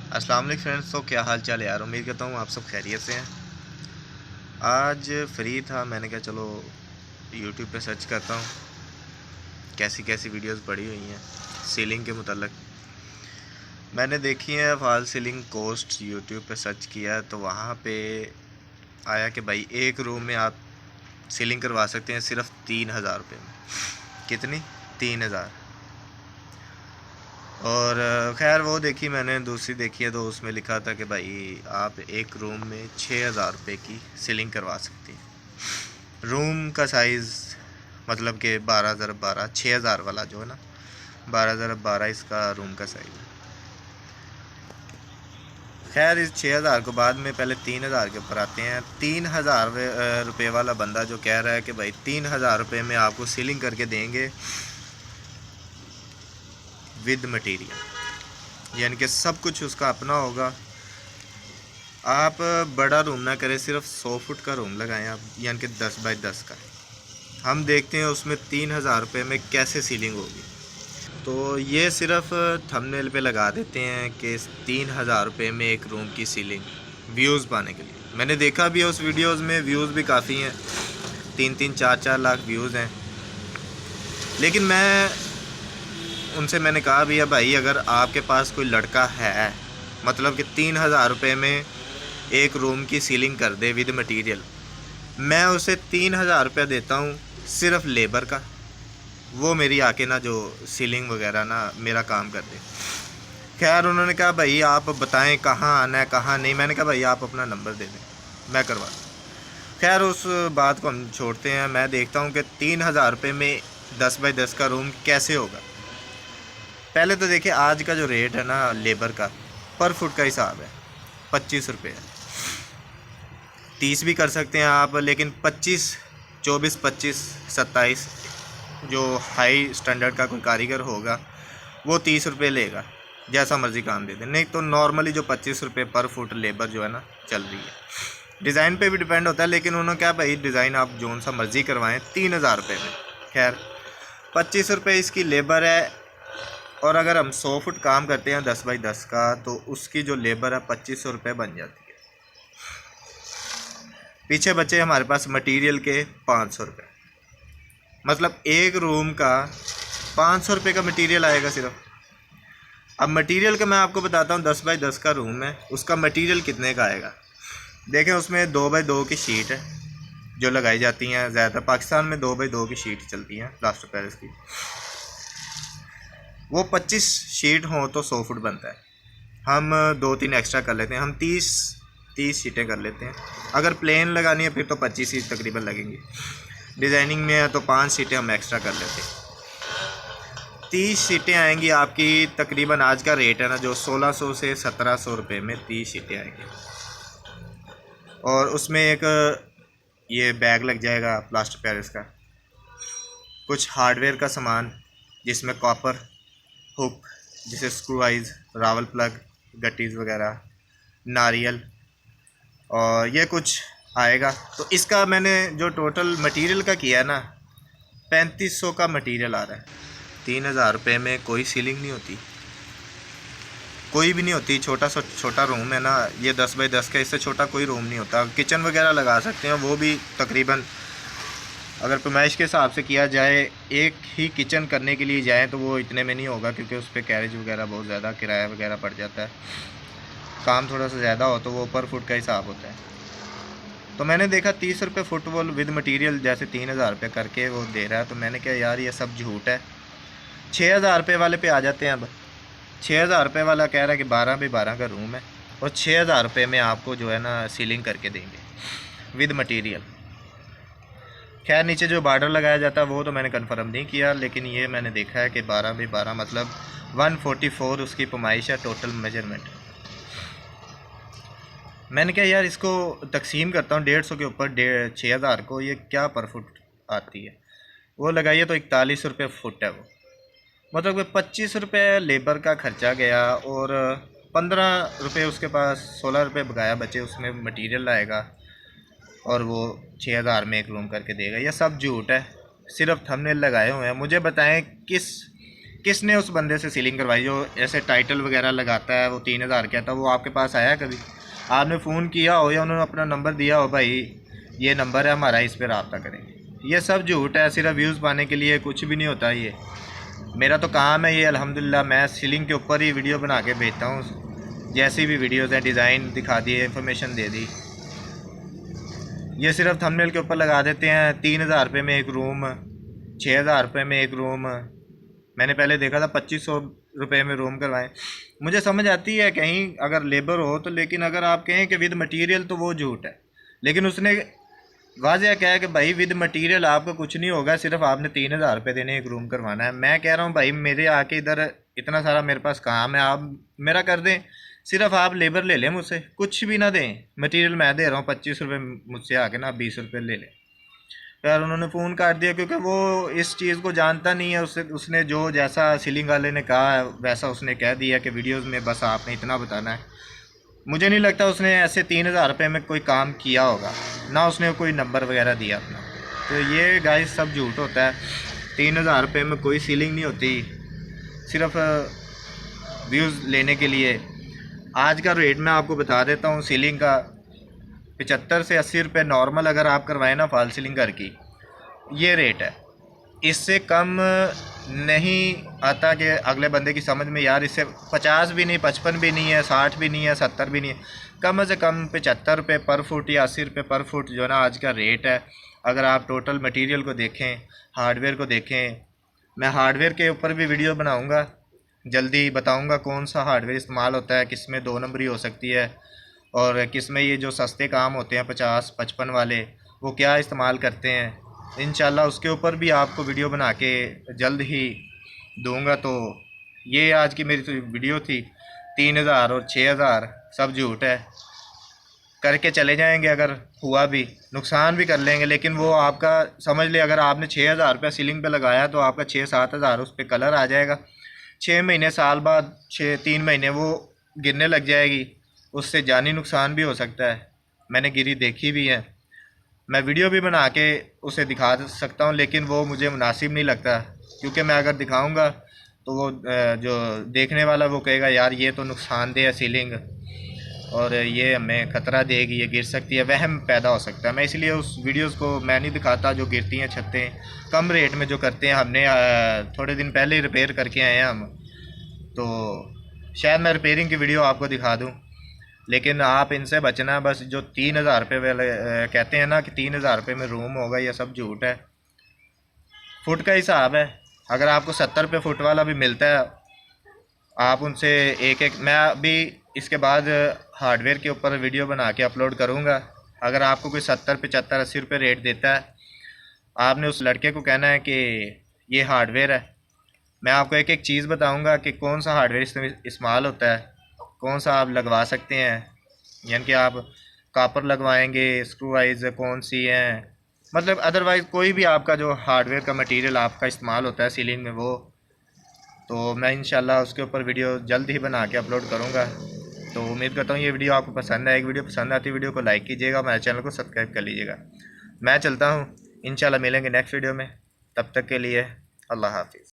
अस्सलाम वालेकुम फ्रेंड्स। तो क्या हाल चाल है यार, उम्मीद करता हूँ आप सब खैरियत से हैं। आज फ्री था, मैंने कहा चलो यूट्यूब पे सर्च करता हूँ कैसी कैसी वीडियोस पड़ी हुई हैं सीलिंग के मुतल्लिक। मैंने देखी है फॉल सीलिंग कॉस्ट, यूट्यूब पे सर्च किया तो वहाँ पे आया कि भाई एक रूम में आप सीलिंग करवा सकते हैं सिर्फ 3,000 रुपये में। कितनी? 3,000। और खैर वो देखी मैंने, दूसरी देखी है तो उसमें लिखा था कि भाई आप एक रूम में 6,000 रुपये की सीलिंग करवा सकते हैं। रूम का साइज़ मतलब कि 12 × 12, 6,000 वाला जो है ना, 12 × 12 इसका रूम का साइज़ है। खैर इस 6,000 को बाद में पहले 3,000 के ऊपर आते हैं। 3,000 रुपये वाला बंदा जो कह रहा है कि भाई 3,000 रुपये में आपको सीलिंग करके देंगे विद मटेरियल, यानी कि सब कुछ उसका अपना होगा। आप बड़ा रूम ना करें, सिर्फ 100 फुट का रूम लगाएं आप, यानी कि 10 × 10 का। हम देखते हैं उसमें 3,000 रुपये में कैसे सीलिंग होगी। तो ये सिर्फ थंबनेल पे लगा देते हैं कि 3,000 रुपये में एक रूम की सीलिंग, व्यूज़ पाने के लिए। मैंने देखा भी है उस वीडियोज़ में, व्यूज़ भी काफ़ी हैं, 3-3, 4-4 लाख व्यूज़ हैं। लेकिन मैंने कहा भी है भाई, अगर आपके पास कोई लड़का है मतलब कि 3,000 रुपये में एक रूम की सीलिंग कर दे विद मटेरियल, मैं उसे 3,000 रुपये देता हूँ सिर्फ लेबर का। वो मेरी आके ना जो सीलिंग वगैरह ना मेरा काम कर दे। खैर उन्होंने कहा भाई आप बताएं कहाँ आना है कहाँ नहीं। मैंने कहा भाई आप अपना नंबर दे दें, मैं करवा दूँ। खैर उस बात को हम छोड़ते हैं। मैं देखता हूँ कि 3,000 रुपये में 10 × 10 का रूम कैसे होगा। पहले तो देखिए आज का जो रेट है ना लेबर का, पर फुट का हिसाब है 25 रुपये है। 30 भी कर सकते हैं आप, लेकिन 25, 24, 25, 27 जो हाई स्टैंडर्ड का कोई कारीगर होगा वो 30 रुपये लेगा, जैसा मर्ज़ी काम दे दे। नहीं तो नॉर्मली जो 25 रुपये पर फुट लेबर जो है ना चल रही है। डिज़ाइन पे भी डिपेंड होता है, लेकिन उन्होंने क्या भाई डिज़ाइन आप जो सा मर्ज़ी करवाएं 3,000 रुपये में। खैर 25 रुपये इसकी लेबर है, और अगर हम 100 फुट काम करते हैं 10 × 10 का तो उसकी जो लेबर है 2,500 रुपये बन जाती है। पीछे बचे हमारे पास मटेरियल के 500 रुपये, मतलब एक रूम का 500 रुपये का मटेरियल आएगा सिर्फ। अब मटेरियल का मैं आपको बताता हूँ, 10 × 10 का रूम है, उसका मटेरियल कितने का आएगा। देखें उसमें 2 × 2 की शीट है जो लगाई जाती हैं, ज़्यादातर पाकिस्तान में 2 × 2 की शीट चलती हैं प्लास्टर पेरिस की। वो 25 शीट हों तो 100 फुट बनता है। हम 2-3 एक्स्ट्रा कर लेते हैं, हम 30 शीटें कर लेते हैं। अगर प्लेन लगानी है फिर तो 25 शीट तकरीबन लगेंगी। डिज़ाइनिंग में है तो 5 शीटें हम एक्स्ट्रा कर लेते हैं। 30 शीटें आएंगी आपकी तकरीबन, आज का रेट है ना जो 1,600 से 1,700 रुपये में 30 शीटें आएंगी। और उसमें एक ये बैग लग जाएगा प्लास्टर पेरिस का, कुछ हार्डवेयर का सामान जिसमें कॉपर, हुक जिसे स्क्रू आइज, रावल प्लग, गट्टीज़ वगैरह, नारियल, और ये कुछ आएगा। तो इसका मैंने जो टोटल मटेरियल का किया है ना 3,500 का मटेरियल आ रहा है। 3,000 रुपये में कोई सीलिंग नहीं होती, कोई भी नहीं होती। छोटा रूम है ना ये 10 × 10 का, इससे छोटा कोई रूम नहीं होता। किचन वगैरह लगा सकते हैं, वो भी तकरीबन अगर पैमाइश के हिसाब से किया जाए, एक ही किचन करने के लिए जाए तो वो इतने में नहीं होगा, क्योंकि उस पर कैरेज वगैरह बहुत ज़्यादा किराया वगैरह पड़ जाता है। काम थोड़ा सा ज़्यादा हो तो वो पर फुट का हिसाब होता है। तो मैंने देखा 30 रुपये फुट वो विद मटेरियल जैसे 3,000 रुपये करके वो दे रहा है। तो मैंने कहा यार ये सब झूठ है। 6,000 रुपये वाले पे आ जाते हैं। अब 6,000 रुपये वाला कह रहा है कि 12 × 12 का रूम है और 6,000 रुपये में आपको जो है ना सीलिंग करके देंगे विद मटेरियल। खैर नीचे जो बॉर्डर लगाया जाता है वो तो मैंने कंफर्म नहीं किया, लेकिन ये मैंने देखा है कि 12 × 12 मतलब 144 उसकी पैमाइश है टोटल मेजरमेंट। मैंने कहा यार इसको तकसीम करता हूँ 150 के ऊपर 6,000 को, ये क्या पर फुट आती है। वो लगाइए तो 41 रुपये फुट है वो, मतलब कि 25 रुपये लेबर का खर्चा गया और 15 रुपये उसके पास 16 रुपये बकाया बचे, उसमें मटेरियल लाएगा और वो 6,000 में एक रूम करके देगा। ये सब झूठ है, सिर्फ थंबनेल लगाए हुए हैं। मुझे बताएं किस किसने उस बंदे से सीलिंग करवाई जो ऐसे टाइटल वगैरह लगाता है, वो 3000 कहता है, वो आपके पास आया कभी? आपने फ़ोन किया हो या उन्होंने अपना नंबर दिया हो, भाई ये नंबर है हमारा, इस पर रब्ता करेंगे? ये सब झूठ है, सिर्फ व्यूज़ पाने के लिए, कुछ भी नहीं होता ये। मेरा तो काम है ये, अल्हम्दुलिल्लाह मैं सीलिंग के ऊपर ही वीडियो बना के भेजता हूँ। जैसी भी वीडियोज़ हैं, डिज़ाइन दिखा दिए, इन्फॉर्मेशन दे दी। ये सिर्फ थंबनेल के ऊपर लगा देते हैं 3000 रुपये में एक रूम, 6000 रुपये में एक रूम। मैंने पहले देखा था 2500 रुपये में रूम करवाएं। मुझे समझ आती है कहीं अगर लेबर हो तो, लेकिन अगर आप कहें कि विद मटेरियल तो वो झूठ है। लेकिन उसने वाज़ह कहा है कि भाई विद मटेरियल आपको कुछ नहीं होगा, सिर्फ आपने 3000 रुपये देने एक रूम करवाना है। मैं कह रहा हूँ भाई मेरे आके इधर इतना सारा मेरे पास काम है, आप मेरा कर दें, सिर्फ आप लेबर ले लें मुझसे, कुछ भी ना दें। मटेरियल मैं दे रहा हूँ 25 रुपये, मुझसे आके ना 20 रुपये ले लें। यार उन्होंने फ़ोन काट दिया क्योंकि वो इस चीज़ को जानता नहीं है। उसने जो जैसा सीलिंग वाले ने कहा है वैसा उसने कह दिया कि वीडियोस में बस आपने इतना बताना है। मुझे नहीं लगता उसने ऐसे 3000 रुपये में कोई काम किया होगा, ना उसने कोई नंबर वगैरह दिया अपना। तो ये गाइस सब झूठ होता है। 3000 रुपये में कोई सीलिंग नहीं होती, सिर्फ व्यूज़ लेने के लिए। आज का रेट मैं आपको बता देता हूँ सीलिंग का, 75 से 80 रुपये नॉर्मल अगर आप करवाएं ना फॉल सीलिंग घर की, ये रेट है। इससे कम नहीं आता कि अगले बंदे की समझ में, यार इससे 50 भी नहीं, 55 भी नहीं है, 60 भी नहीं है, 70 भी नहीं है, कम से कम 75 रुपये पर फुट या 80 रुपये पर फुट जो है ना आज का रेट है। अगर आप टोटल मटेरियल को देखें, हार्डवेयर को देखें, मैं हार्डवेयर के ऊपर भी वीडियो बनाऊँगा, जल्दी बताऊँगा कौन सा हार्डवेयर इस्तेमाल होता है, किस में 2 नंबरी हो सकती है और किस में ये जो सस्ते काम होते हैं 50-55 वाले वो क्या इस्तेमाल करते हैं। इंशाल्लाह उसके ऊपर भी आपको वीडियो बना के जल्द ही दूंगा। तो ये आज की मेरी वीडियो थी। 3000 और 6000 सब झूठ है, करके चले जाएंगे, अगर हुआ भी नुकसान भी कर लेंगे, लेकिन वो आपका समझ ले अगर आपने 6000 रुपये सीलिंग पे लगाया तो आपका 6-7 हज़ार उस पर कलर आ जाएगा। 6 महीने साल बाद 3 महीने वो गिरने लग जाएगी, उससे जानी नुकसान भी हो सकता है। मैंने गिरी देखी भी है, मैं वीडियो भी बना के उसे दिखा सकता हूँ, लेकिन वो मुझे मुनासिब नहीं लगता, क्योंकि मैं अगर दिखाऊंगा तो वो जो देखने वाला वो कहेगा यार ये तो नुकसानदेह है सीलिंग और ये हमें ख़तरा देगी, ये गिर सकती है, वहम पैदा हो सकता है। मैं इसलिए उस वीडियोस को मैं नहीं दिखाता जो गिरती हैं छतें कम रेट में जो करते हैं। हमने थोड़े दिन पहले ही रिपेयर करके आए हैं हम, तो शायद मैं रिपेयरिंग की वीडियो आपको दिखा दूँ, लेकिन आप इनसे बचना। बस जो 3000 रुपये वाले कहते हैं ना कि 3000 रुपये में रूम होगा, ये सब झूठ है। फुट का हिसाब है, अगर आपको 70 रुपये फुट वाला भी मिलता है, आप उनसे एक मैं अभी इसके बाद हार्डवेयर के ऊपर वीडियो बना के अपलोड करूँगा। अगर आपको कोई 70, 75, 80 रुपये रेट देता है, आपने उस लड़के को कहना है कि ये हार्डवेयर है। मैं आपको एक एक चीज़ बताऊँगा कि कौन सा हार्डवेयर इस्तेमाल होता है, कौन सा आप लगवा सकते हैं, यानी कि आप कापर लगवाएंगे, स्क्रू वाइज कौन सी हैं, मतलब अदरवाइज़ कोई भी आपका जो हार्डवेयर का मटेरियल आपका इस्तेमाल होता है सीलिंग में वो। तो मैं इंशाल्लाह उसके ऊपर वीडियो जल्द ही बना के अपलोड करूँगा। तो उम्मीद करता हूँ ये वीडियो आपको पसंद आएगी। वीडियो पसंद आती है वीडियो को लाइक कीजिएगा, हमारे चैनल को सब्सक्राइब कर लीजिएगा। मैं चलता हूँ, इंशाल्लाह मिलेंगे नेक्स्ट वीडियो में, तब तक के लिए अल्लाह हाफिज़।